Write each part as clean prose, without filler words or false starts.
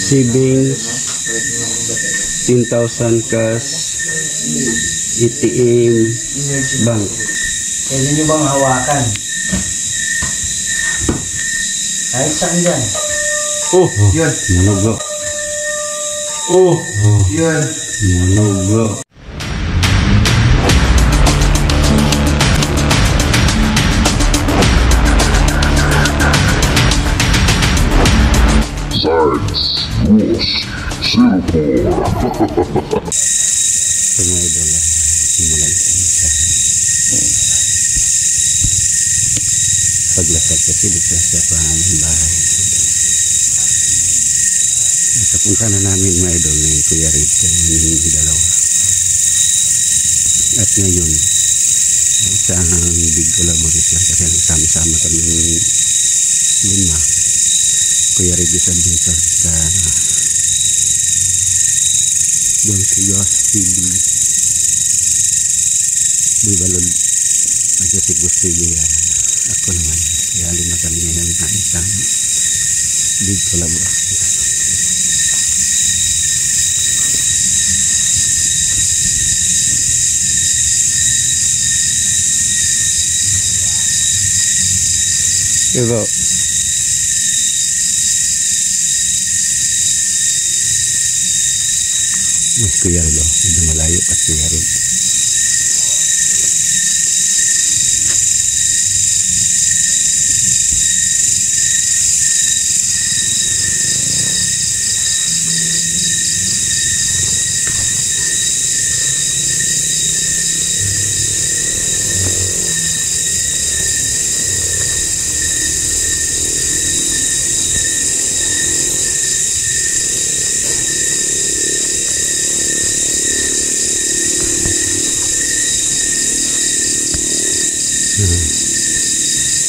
savings, 10,000 cash, ATM, bank. Pwede nyo bang hawakan? Kahit saan dyan. Oh, Yun. manugo. Yun. Manugo. Science Rules Singapore. Ito mga idol, simulan ko siya. Paglakad kasi dito sa paming bahay. Kapunta na namin mga idol ng Kuya Red kami dalawa. At ngayon, isang big collaboration kasi nagsama-sama kami lima. Kuya Red is adventure sa Don Siyos TV, Buibalol at Joseph TV. Ako naman, kaya lima kami ngayon na isang big collaboration. Diba? Mas Kuya Red, hindi malayo pas Kuya Red.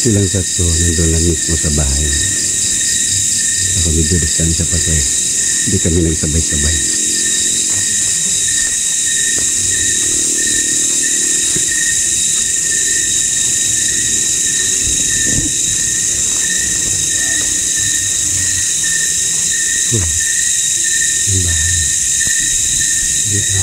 Silang tatlo nandun lang mismo sa bahay. Ako medyo distansya pa kaya hindi kami nagsabay-sabay. Ang bahay dito.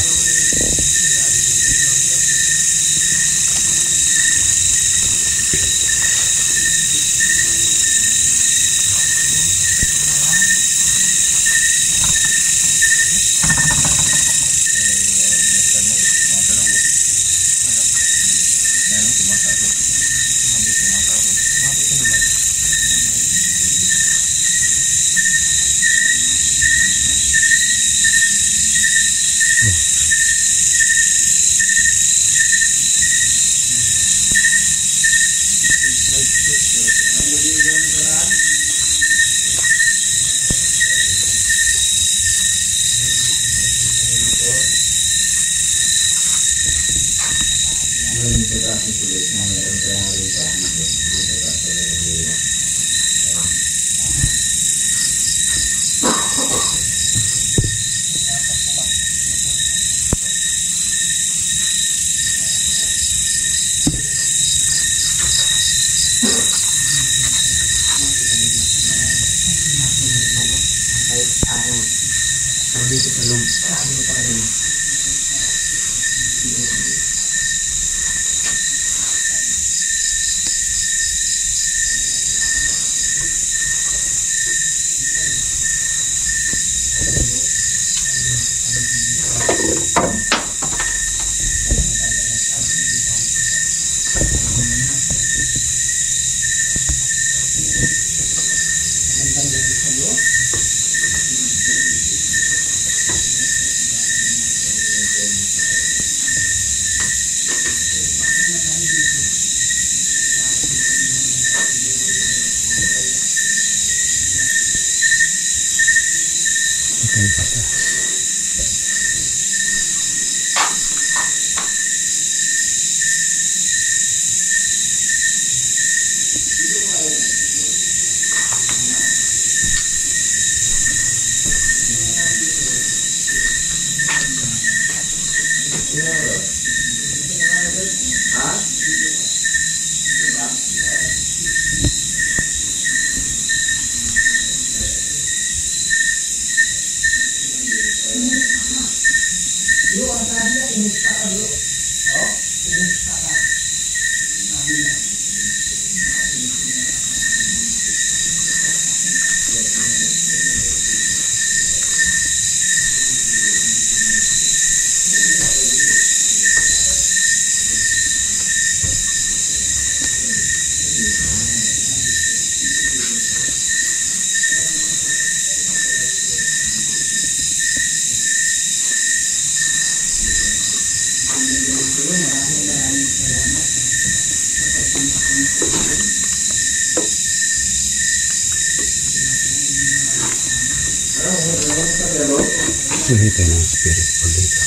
Hindi tayo ng spirit po dito.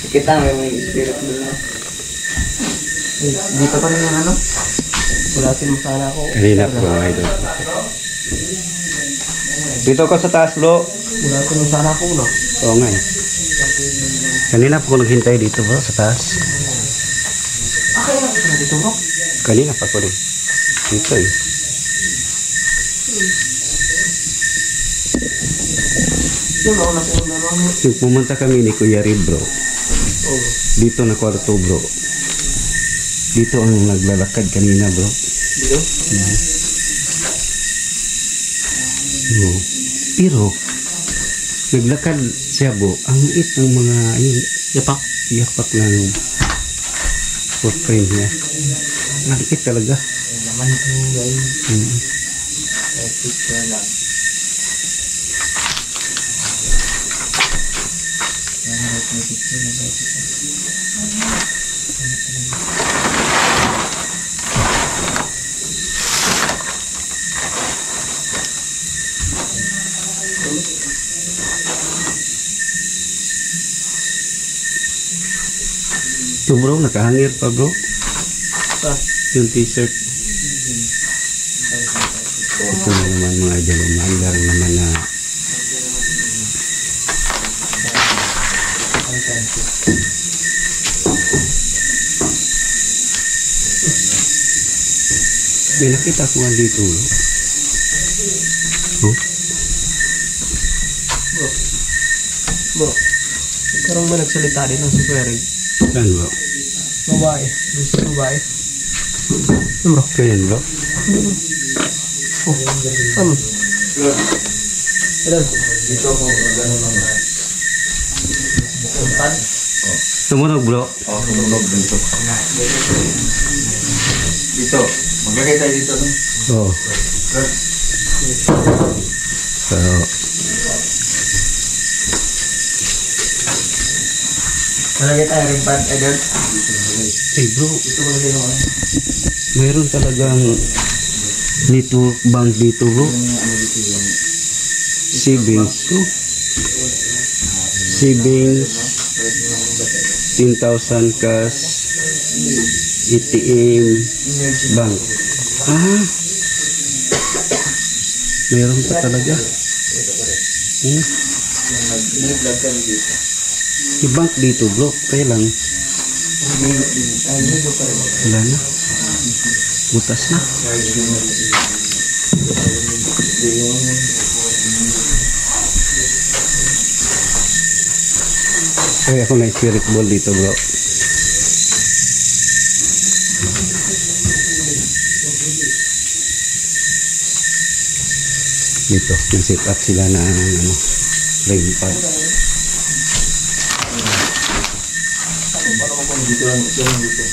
Kita may spirit doon. Dito pa rin yung ano? Bulatin mo sana ako. Kanina po mga idol. Dito ko sa taas bro. Bulatin mo sana ako, no? Oo nga eh. Kanina po ko naghintay dito bro sa taas. Okay lang ka dito, bro. Kanina pa ko rin. Dito eh. Yung ako na sa dalawa. Pumunta kami ni Kuya Rid bro. Oo. Dito na kwarto bro. Dito ang naglalakad kanina bro. Dito? Oo. Pero naglakad siya bro. Ang liit ng mga yapak ng footprint niya. Ang liit talaga. Naman ito guys. Picture lang. Ito bro, nakahangir pa bro. Yung t-shirt. Ito na naman mga idol. Umaandar naman na may nakita ko nga dito bro. Oh? Bro, parang may nagsalita din ng super rig. Saan bro? Babae. Gusto babae. Bro. Kayan bro? Oh, ano? Ilan? Dito ako gano'n naman. Umpan? Tumunog bro? Oo, tumunog dito. Dito. Maglagay tayo dito. No? Oo. So, Malagay tayo rin pan, Edel. hey bro, Dito malagay yung ano. mayroon talagang network bank dito bro. Savings bro. Savings 10,000 cash ATM bank. Ah, mayroon pa talaga. Nag-vlog kami dito. I-bank dito bro, kaya lang Dito pa rin. wala na, butas na. Kaya ako na spirit ball dito bro. Dito, nag-set up sila na ano, frame pad. Dito lang. Dito lang dito.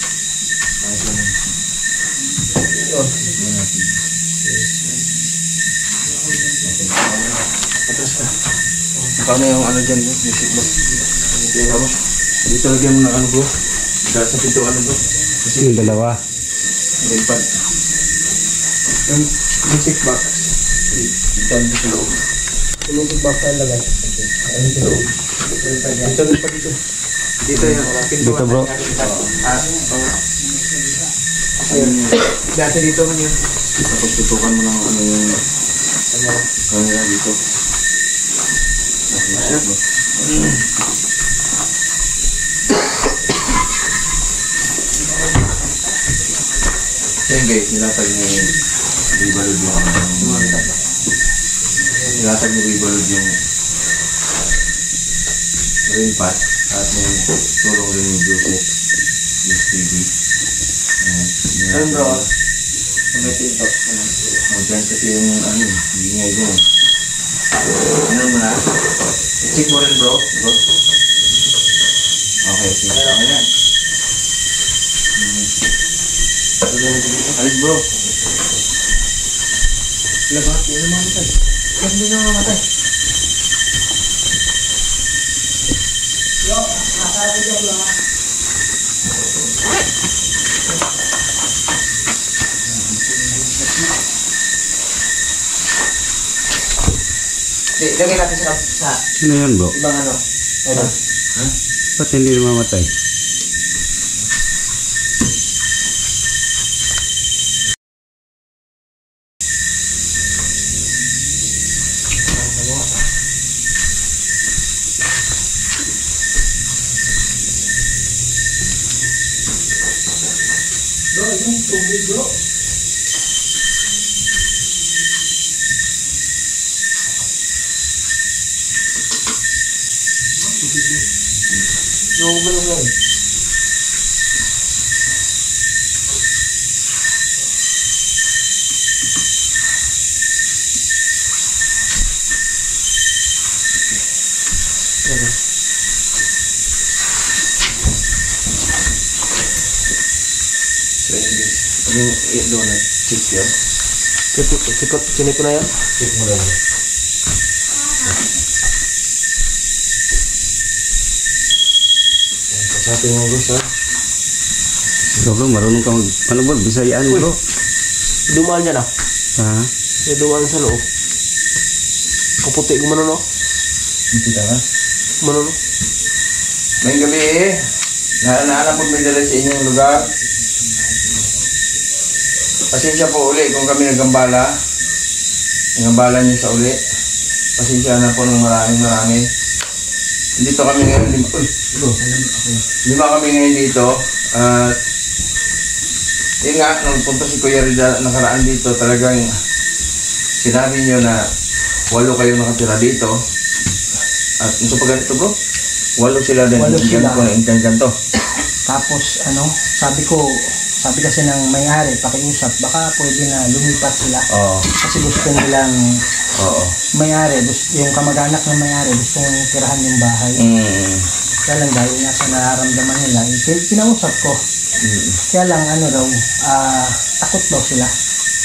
Paano yung ano dyan, music mo? Dito lagyan mo ng ano bro. Dahil sa pintuan bro. Yung dalawa. Limpad. Yung sick box. Diyan sa loob. Yung sick box ang lagay. Ayun sa loob. Dito pa dito. Dito yan. Dito bro. Dati dito man yun. Tapos tutukan mo ng ano yung camera dito. Yan guys, nilatag ni Ribalod yung nilatag ni Ribalod yung rain pot at may tulong rin yung Joseph yung TV. Ayun bro. May tintok. Dyan kasi yung ano, hindi nga dyan. Ano mo na? I-check mo rin bro. Okay, sige. Okay na. Alis bro. Labat, yun ang mamatay. Hindi na mamatay. Lagay natin sa Ano yan bro? ibang ano. Ayun. Ba't hindi namamatay? Yung malong yan. So yun guys. Yung doon na check yun. Sinip ko na yan. Check mo lang. Sabi mo bro sir. So bro, marunong ka mag... Ano bro? Bisayaan bro? Dumaan niya na. Ha? Yung dumaan sa loob. Kaputi ko no? Hindi ka na? No? Ngayong gabi nahanap po may dala sa inyong lugar. Pasensya po uli kung kami nagambala. Nagambala niyo sa uli. Pasensya na po ng maraming. Dito kami ngayon. Lima kami ngayon dito. At yun nga, nung punta si Kuya Rida nakaraan dito, talagang sinabi niyo na 8 kayo nakatira dito. At ito pa ganito bro? 8 sila din. 8 sila. Ganito. Tapos sabi kasi ng may-ari, pakiusap, baka pwede na lumipat sila. Oo. Kasi gusto nilang Oo. may-ari, yung kamag-anak ng may-ari, gusto nang tirahan yung bahay. Kaya lang dahil nga sa nararamdaman nila, kinausap ko. Kaya lang takot daw sila.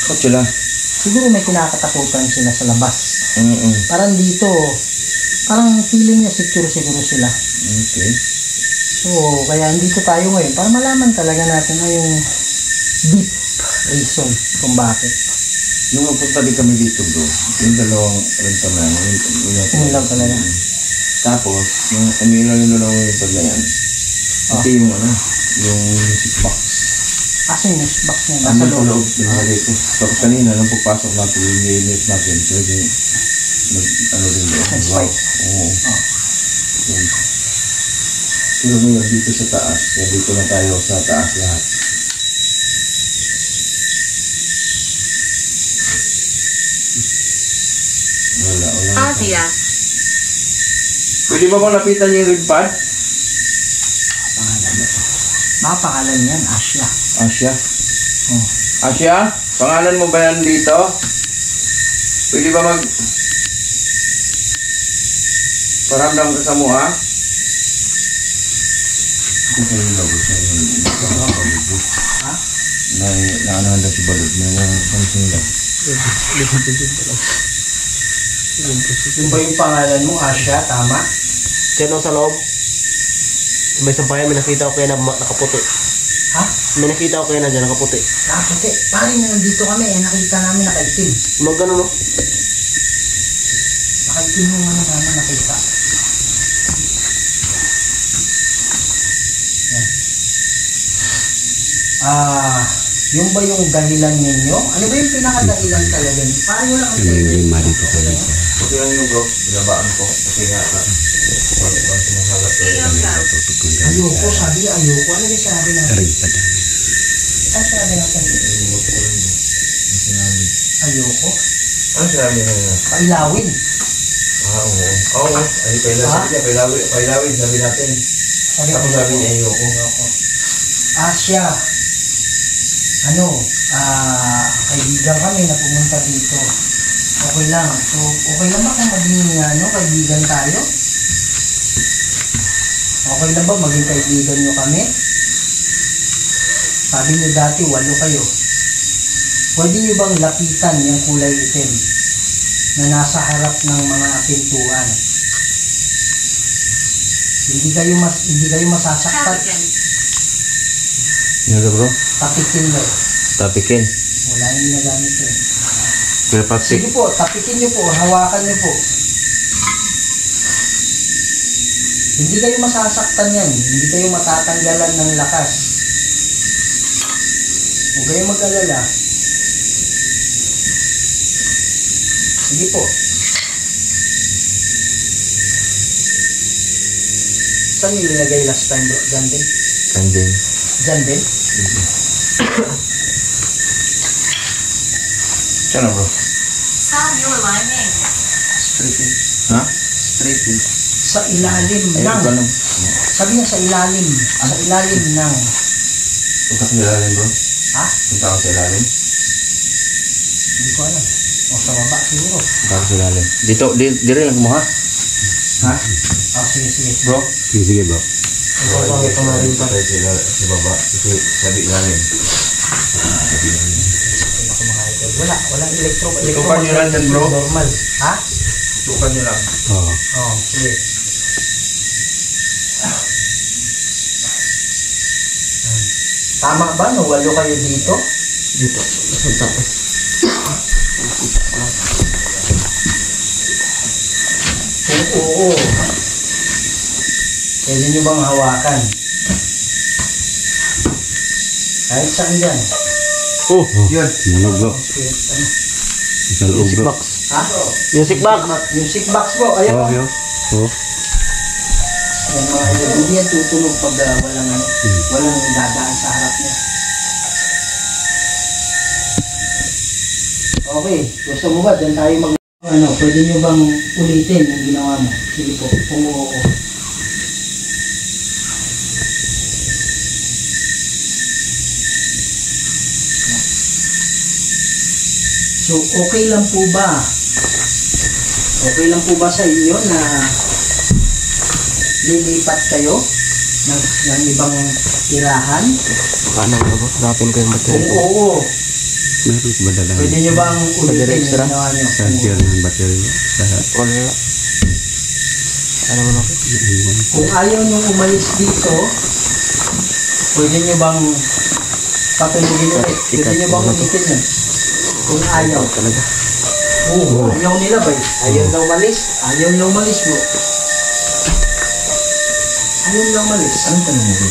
Takot sila. Siguro may kinakatakutan sila sa labas. Mm-mm. Parang dito, parang feeling niya secure siguro sila. Okay. So, kaya dito tayo ngayon para malaman talaga natin yung deep reason kung bakit. Nung magpunta din kami dito bro, yung dalawang renta na Yun lang talaga. Tapos, yung umilang yung dalawang renta na yan, ito yung yung music box. Kasi yung box niya nasa Ano sa loob. loob, binigay ko. Tapos kanina, nung pagpasok natin, yung unit natin, pwede rin doon. Nag-spike. Oo. Yun. Pero ngayon, dito sa taas, kaya dito na tayo sa taas lahat. Wala. Asia. Pwede ba bang lapitan yung red pad? Pangalan nito. Baka pangalan niyan, Asia. Asya? Oh. Asya? Pangalan mo ba yan dito? Pwede ba paramdam ka sa mukha? Kung kayo bago sa Ha? naanahan na si Balod na pansin lang. Yung ba yung pangalan mo, Asia? Tama? Diyan sa loob. May sampayan, may nakita ko kaya na nakaputi. Ha? May nakita ko kayo na dyan, nakaputi. Kaputi. Pare na nandito kami, nakita namin nakaitim. Magano no? Nakaitim yung ano namin nakita. Yan. Yung ba yung dahilan ninyo? Ano ba yung pinakadahilan talaga? Parang wala kang May lima dito sa lisa. Okay lang yung bro, binabaan ko. Kasi nga, wag sumasalat ko. Tutok ng gamit ayoko, sabi niya ayoko. Ano yung sabi natin? ring pa dami. Ano sabi natin? Ayoko. Ano sinabi niya kanina? Pailawin. Oo. Oo, ay pailawin, sabi natin. Tapos sabi niya ayoko. Siya. Kaibigan kami na pumunta dito. Okay lang. So, okay lang ba kung maging kaibigan tayo? Okay lang ba maging kaibigan nyo kami? Sabi nyo dati, 8 kayo. Pwede nyo bang lapitan yung kulay itim na nasa harap ng mga pintuan? Hindi kayo masasaktan. Ano bro? Tapikin mo. Tapikin. Wala yung nagamit eh. Kaya papsik. Sige po, tapikin nyo po, hawakan nyo po. Hindi kayo masasaktan yan. Hindi kayo matatanggalan ng lakas. Huwag kayong mag-alala. Sige po. Saan yung nilagay last time bro? Diyan din? Kanding. Diyan din? Saan na bro? Sound your alarming. Straighten. Ha? Straighten. Sa ilalim ng... Ganun. Sabi niya sa ilalim. Sa ilalim ng... Punta ko sa ilalim bro? Ha? Punta ko sa ilalim? Hindi ko alam. O sa baba siguro. Punta ko sa ilalim. Dito, dire lang mo ha? Ha? Sige. Bro? Sige bro. Ipapakita na rin pa. Sa baba. Kasi sabi ilalim. Ako mga idol. Walang electro. Tukan nyo lang yan, bro. Normal. Ha? Tukan nyo lang. Oo. Sige. Tama ba no? 8 kayo dito? Dito. Tapos. Kung oo. Pwede nyo bang hawakan? Kahit saan dyan. Oh, Yun. Ano bro? Sa loob music bro. box. Ha? Music box. Music box po. Ayan Oo, po. yun. Oo. Yan mga idol. Hindi yan tutunog pag walang dadaan sa harap niya. Okay. Gusto mo ba? Diyan tayo mag... pwede nyo bang ulitin yung ginawa mo? Sige po. Kung oo. So, okay lang po ba? Okay lang po ba sa inyo na lilipat kayo ng ibang tirahan? Paano ba bro? Hanapin ko yung Kung battery ko. oo, Meron ko ba dala? pwede nyo bang ulitin direct yung sira? ginawa nyo? Charger ng battery. Sa Wala. Ano mo na? Kung ayaw nyo umalis dito, pwede nyo bang patulugin ulit? Pwede nyo bang ulitin yun? Kung ayaw. Talaga. Oo, ayaw nila ba? Ayaw na umalis? Ayaw na umalis mo. Ayaw na umalis. Anong tanong mo bro?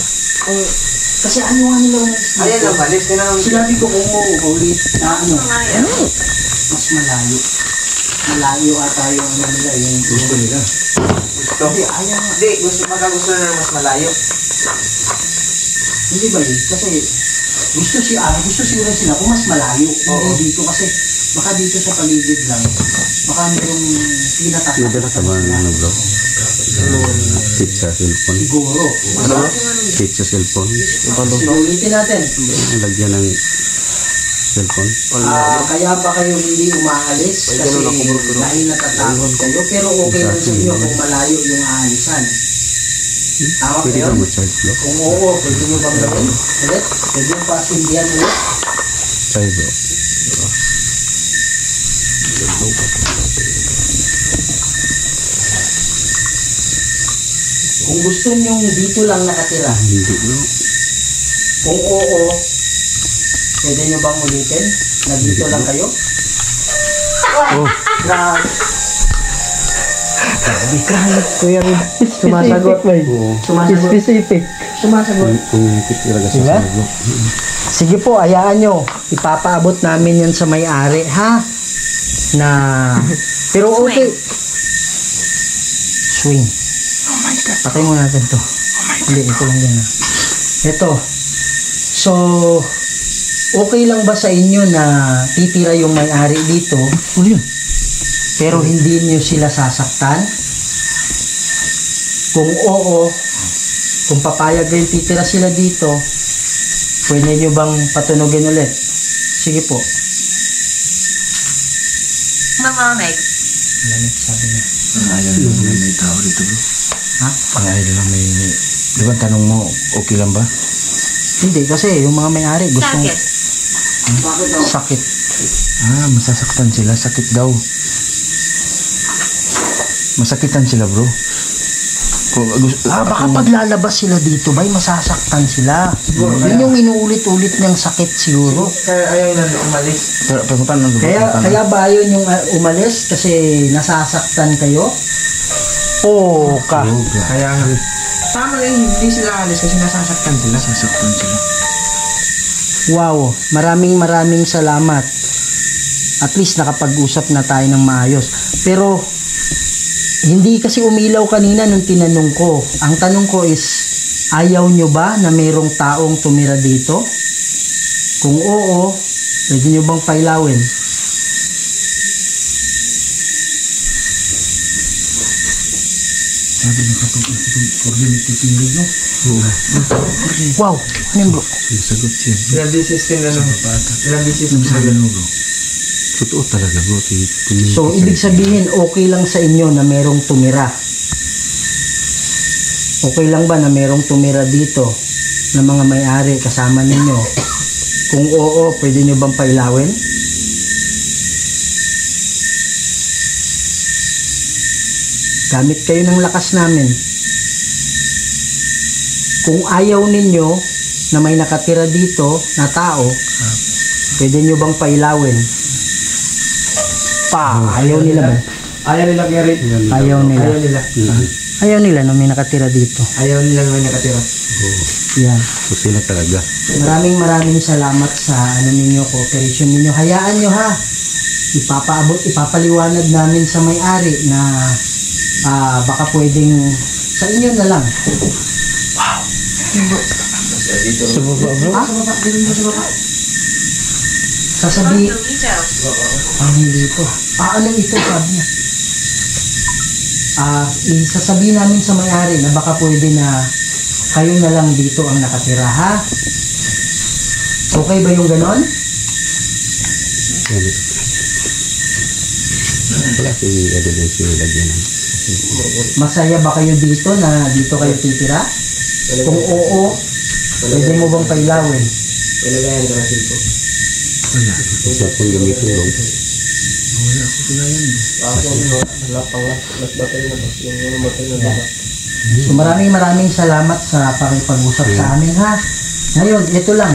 Kasi ayaw nga nila umalis dito. Ayaw na umalis. Sinabi ko kung uulit na mas malayo. Malayo ata yung nila yung Gusto nila. Hindi, ayaw nga. Hindi, gusto na mas malayo. Hindi ba yun? Kasi gusto siguro sila kung mas malayo. Hindi dito kasi baka dito sa paligid lang. Baka mayroong pinatatak. Nadala ka ba ng ano bro? Tip sa cellphone. Siguro. Ano ba? Tip sa cellphone. Ulitin natin. Lagyan ng cellphone. Kaya ba kayo hindi umaalis? Kasi dahil natatakot kayo. Pero okay lang sa inyo kung malayo yung aalisan. Tama Pwede kayo? ka mag-charge bro? Kung oo, pwede nyo bang gawin? Ulit? Pwede yung pasindihan ulit? Try bro. Kung gusto nyong dito lang nakatira, Hindi bro. Kung oo, pwede nyo bang ulitin? Na dito lang kayo? Oh, Na... Kuya Rin, sumasagot. Sumasagot. Specific. Sumasagot. kumipit talaga sa Diba? sarilo. Sige po, hayaan nyo. Ipapaabot namin yan sa may-ari, ha? Na... Pero okay. Swing. Oh my God. Patay mo natin to. Oh my God. Hindi, ito lang yan. Ito. So, okay lang ba sa inyo na titira yung may-ari dito? Ano yun? Pero hindi niyo sila sasaktan? Kung oo, kung papayag kayo titira sila dito, pwede nyo bang patunogin ulit? Sige po. Malamig. Malamig, sabi niya. Ayaw lang may tao dito bro. Ha? Ayaw lang may... Di ba tanong mo, okay lang ba? Hindi, kasi yung mga may-ari gustong Sakit. sakit. Masasaktan sila. Sakit daw. Masakitan sila bro. Baka paglalabas sila dito, bay, masasaktan sila. Yun yung inuulit-ulit niyang sakit siguro. Kaya ayaw na umalis. Pero paano Kaya ba yun yung umalis kasi nasasaktan kayo? Oo ka. Kaya nga. Tama lang, hindi sila alis kasi nasasaktan sila. Sasaktan sila. Wow, maraming salamat. At least nakapag-usap na tayo ng maayos. Pero hindi kasi umilaw kanina nung tinanong ko. Ang tanong ko is, ayaw nyo ba na mayroong taong tumira dito? Kung oo, pwede nyo bang pailawin? Sabi na kapag titingin no? Wow, ano yun bro? Nasagot siya. Ilang beses din ano. Ilang beses din Sabi mo bro. Totoo talaga bro. So, ibig sabihin, okay lang sa inyo na merong tumira. Okay lang ba na merong tumira dito na mga may-ari kasama ninyo? Kung oo, pwede nyo bang pailawin? Gamit kayo ng lakas namin. Kung ayaw ninyo na may nakatira dito na tao, pwede nyo bang pailawin? Ayaw nila ba? Ayaw nila Gary. Ayaw nila. Ayaw nila. Ayaw nila na may nakatira dito. Ayaw nila may nakatira. Yan. So sila talaga. Maraming salamat sa ninyo, cooperation ninyo. Hayaan nyo ha. Ipapaliwanag namin sa may-ari na baka pwedeng sa inyo na lang. Wow. Sa baba bro? Sa baba. Ganun ba sa baba? Sasabi, Dito. dito. Ano ito, sabi niya? Isasabihin namin sa may-ari na baka pwede na kayo na lang dito ang nakatira, ha? Okay ba yung ganon? Wala si evidence yung lagyan ng. Masaya ba kayo dito na dito kayo titira? Kung oo, pwede mo bang pailawin? Ilagayan ka na silpo. Kasi kung gamitin bro. Wala pang mas batay na mas yung batay na baba. So maraming salamat sa pakipag-usap sa amin, ha? Ngayon, ito lang.